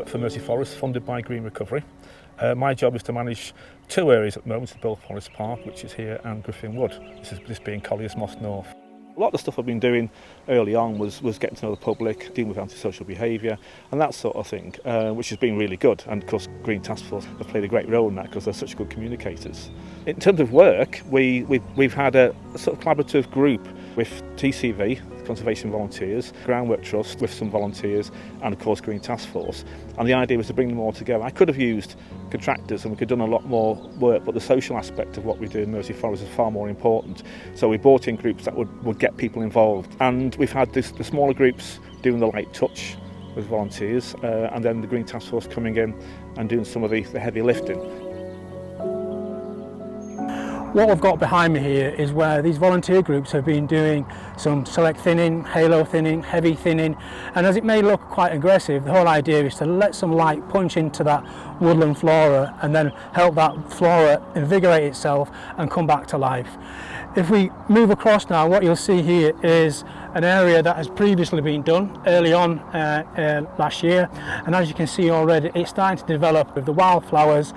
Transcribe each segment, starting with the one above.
work for Mersey Forest, funded by Green Recovery. My job is to manage two areas at the moment, the Bill Forest Park, which is here, and Griffin Wood, this being Colliers Moss North. A lot of the stuff I've been doing early on was getting to know the public, dealing with antisocial behaviour and that sort of thing, which has been really good. And of course Green Task Force have played a great role in that because they're such good communicators. In terms of work, we've had a sort of collaborative group with TCV, Conservation Volunteers, Groundwork Trust with some volunteers, and of course Green Task Force. And the idea was to bring them all together. I could have used contractors and we could have done a lot more work, but the social aspect of what we do in Mersey Forest is far more important. So we brought in groups that would get people involved. And we've had the smaller groups doing the light touch with volunteers, and then the Green Task Force coming in and doing some of the heavy lifting. What we've got behind me here is where these volunteer groups have been doing some select thinning, halo thinning, heavy thinning, and as it may look quite aggressive, the whole idea is to let some light punch into that woodland flora and then help that flora invigorate itself and come back to life. If we move across now, what you'll see here is an area that has previously been done early on last year, and as you can see already it's starting to develop with the wildflowers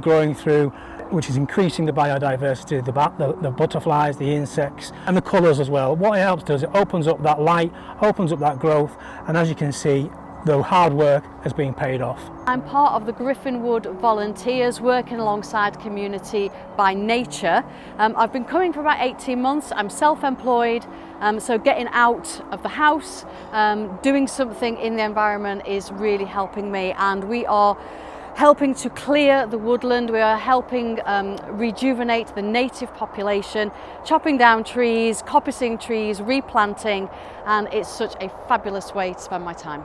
growing through, which is increasing the biodiversity, the butterflies, the insects, and the colours as well. What it helps do is it opens up that light, opens up that growth, and as you can see, the hard work has been paid off. I'm part of the Griffin Wood volunteers working alongside community by nature. I've been coming for about 18 months. I'm self-employed, so getting out of the house, doing something in the environment is really helping me, and we are helping to clear the woodland. We are helping rejuvenate the native population, chopping down trees, coppicing trees, replanting, and it's such a fabulous way to spend my time.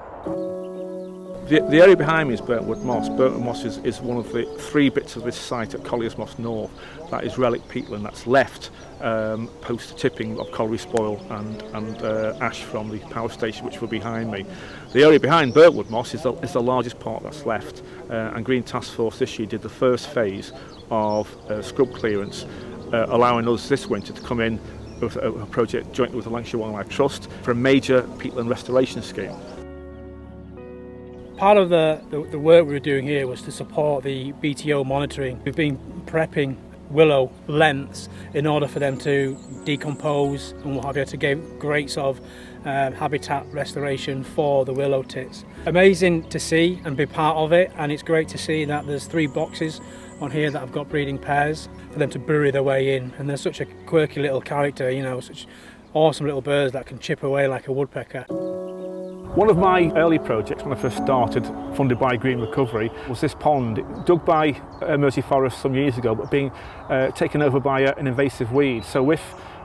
The area behind me is Burntwood Moss. Burntwood Moss is one of the three bits of this site at Colliers Moss North that is relic peatland that's left post tipping of colliery spoil and ash from the power station which were behind me. The area behind Burntwood Moss is the largest part that's left, and Green Task Force this year did the first phase of scrub clearance, allowing us this winter to come in with a project jointly with the Lancashire Wildlife Trust for a major peatland restoration scheme. Part of the work we were doing here was to support the BTO monitoring. We've been prepping willow lengths in order for them to decompose and what have you, to give great sort of habitat restoration for the willow tits. Amazing to see and be part of it, and it's great to see that there's 3 boxes on here that have got breeding pairs for them to bury their way in, and they're such a quirky little character, you know, such awesome little birds that can chip away like a woodpecker. One of my early projects when I first started, funded by Green Recovery, was this pond dug by Mersey Forest some years ago, but being taken over by an invasive weed. So with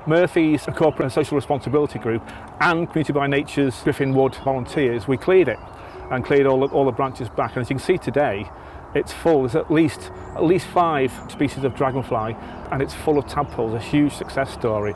Murphy's corporate and social responsibility group and Community by Nature's Griffin Wood volunteers, we cleared it and cleared all the branches back. And as you can see today, it's full. There's at least 5 species of dragonfly, and it's full of tadpoles, a huge success story.